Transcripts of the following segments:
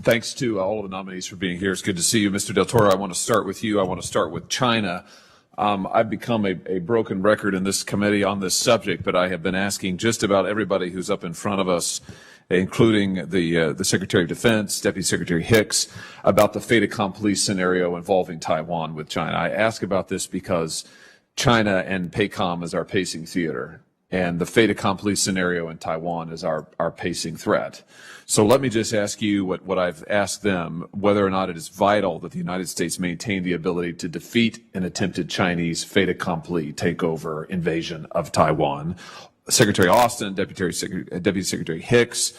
Thanks to all of the nominees for being here. It's good to see you. Mr. Del Toro, I want to start with you. I want to start with China. I've become a broken record in this committee on this subject, but I have been asking just about everybody who's up in front of us, including the Secretary of Defense, Deputy Secretary Hicks, about the fait accompli scenario involving Taiwan with China. I ask about this because China and PACOM is our pacing theater, and the fait accompli scenario in Taiwan is our pacing threat. So let me just ask you what I've asked them, whether or not it is vital that the United States maintain the ability to defeat an attempted Chinese fait accompli takeover invasion of Taiwan. Secretary Austin, Deputy Secretary Hicks,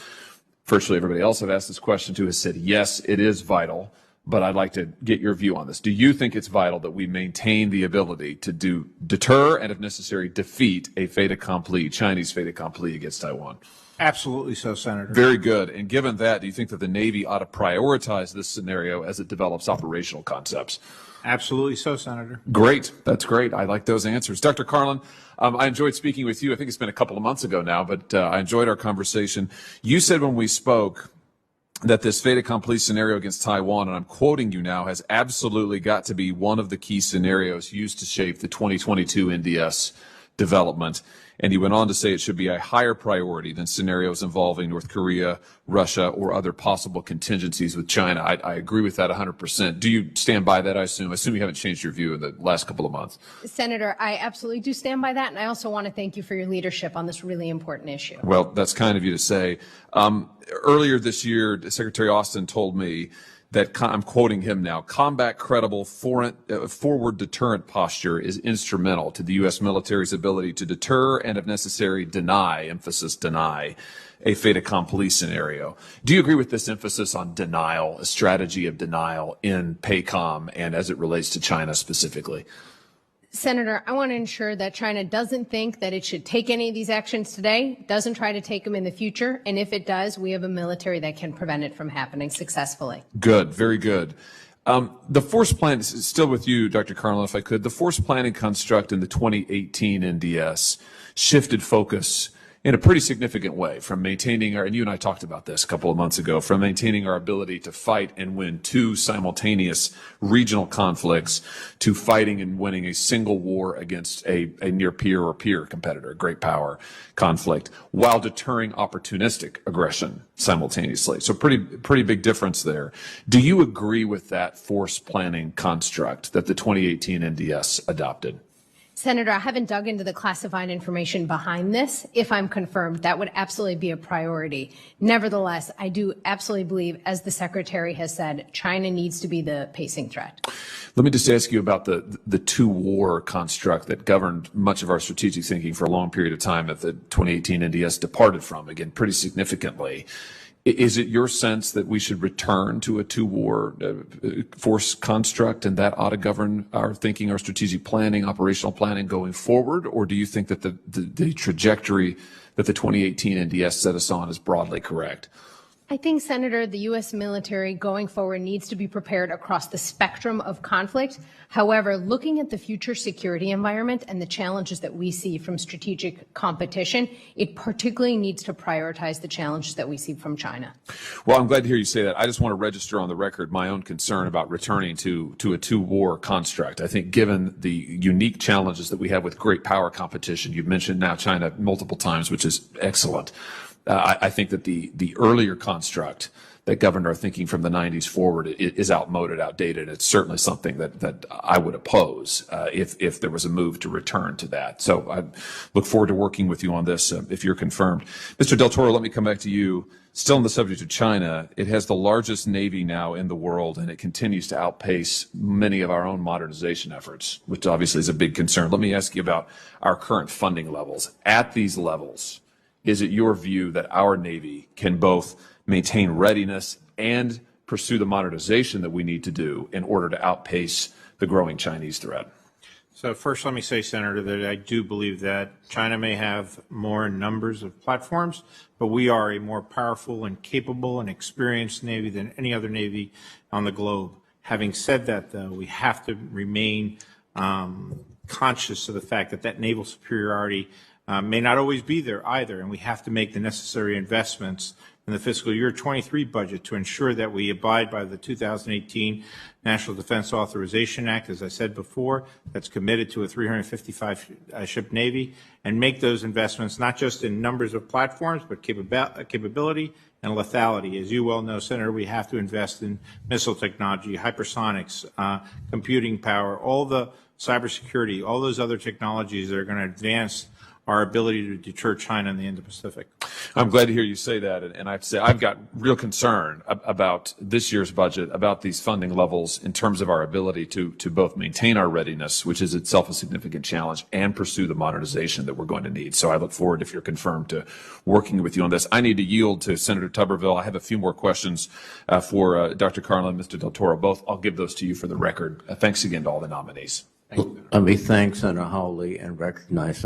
virtually everybody else I've asked this question to has said, yes, it is vital, but I'd like to get your view on this. Do you think it's vital that we maintain the ability to deter and, if necessary, defeat a fait accompli, Chinese fait accompli against Taiwan? Absolutely so, Senator. Very good. And given that, do you think that the Navy ought to prioritize this scenario as it develops operational concepts? Absolutely so, Senator. Great. That's great. I like those answers. Dr. Carlin, I enjoyed speaking with you. I think it's been a couple of months ago now, but I enjoyed our conversation. You said when we spoke that this fait accompli scenario against Taiwan, and I'm quoting you now, has absolutely got to be one of the key scenarios used to shape the 2022 NDS development. And he went on to say it should be a higher priority than scenarios involving North Korea, Russia, or other possible contingencies with China. I agree with that 100%. Do you stand by that, I assume? I assume you haven't changed your view in the last couple of months. Senator, I absolutely do stand by that, and I also want to thank you for your leadership on this really important issue. Well, that's kind of you to say. Earlier this year, Secretary Austin told me that, I'm quoting him now, combat credible forward deterrent posture is instrumental to the U.S. military's ability to deter and, if necessary, deny, emphasis deny, a fait accompli scenario. Do you agree with this emphasis on denial, a strategy of denial in PACOM and as it relates to China specifically? Senator, I want to ensure that China doesn't think that it should take any of these actions today, doesn't try to take them in the future, and if it does, we have a military that can prevent it from happening successfully. Good, very good. The force plan, still with you, Dr. Carlin, if I could, the force planning construct in the 2018 NDS shifted focus in a pretty significant way from maintaining and you and I talked about this a couple of months ago, from maintaining our ability to fight and win two simultaneous regional conflicts to fighting and winning a single war against a near peer or peer competitor, a great power conflict, while deterring opportunistic aggression simultaneously. So pretty big difference there. Do you agree with that force planning construct that the 2018 NDS adopted? Senator, I haven't dug into the classified information behind this. If I'm confirmed, that would absolutely be a priority. Nevertheless, I do absolutely believe, as the Secretary has said, China needs to be the pacing threat. Let me just ask you about the two-war construct that governed much of our strategic thinking for a long period of time that the 2018 NDS departed from, again, pretty significantly. Is it your sense that we should return to a two-war force construct and that ought to govern our thinking, our strategic planning, operational planning going forward? Or do you think that the trajectory that the 2018 NDS set us on is broadly correct? I think, Senator, the U.S. military going forward needs to be prepared across the spectrum of conflict. However, looking at the future security environment and the challenges that we see from strategic competition, it particularly needs to prioritize the challenges that we see from China. Well, I'm glad to hear you say that. I just want to register on the record my own concern about returning to a two-war construct. I think given the unique challenges that we have with great power competition, you've mentioned now China multiple times, which is excellent. I think that the earlier construct that governed our thinking from the 90s forward is outmoded, outdated. It's certainly something that I would oppose if there was a move to return to that. So I look forward to working with you on this if you're confirmed. Mr. Del Toro, let me come back to you. Still on the subject of China, it has the largest Navy now in the world, and it continues to outpace many of our own modernization efforts, which obviously is a big concern. Let me ask you about our current funding levels. At these levels, is it your view that our Navy can both maintain readiness and pursue the modernization that we need to do in order to outpace the growing Chinese threat? So first, let me say, Senator, that I do believe that China may have more numbers of platforms, but we are a more powerful and capable and experienced Navy than any other Navy on the globe. Having said that, though, we have to remain conscious of the fact that naval superiority may not always be there either, and we have to make the necessary investments in the fiscal year 23 budget to ensure that we abide by the 2018 National Defense Authorization Act, as I said before, that's committed to a 355-ship Navy, and make those investments not just in numbers of platforms, but capability and lethality. As you well know, Senator, we have to invest in missile technology, hypersonics, computing power, all the cybersecurity, all those other technologies that are going to advance our ability to deter China in the Indo-Pacific. I'm glad to hear you say that, and I have to say I've got real concern about this year's budget, about these funding levels in terms of our ability to both maintain our readiness, which is itself a significant challenge, and pursue the modernization that we're going to need. So I look forward, if you're confirmed, to working with you on this. I need to yield to Senator Tuberville. I have a few more questions for Dr. Carlin and Mr. Del Toro. Both, I'll give those to you for the record. Thanks again to all the nominees. Let me thank Senator Hawley and recognize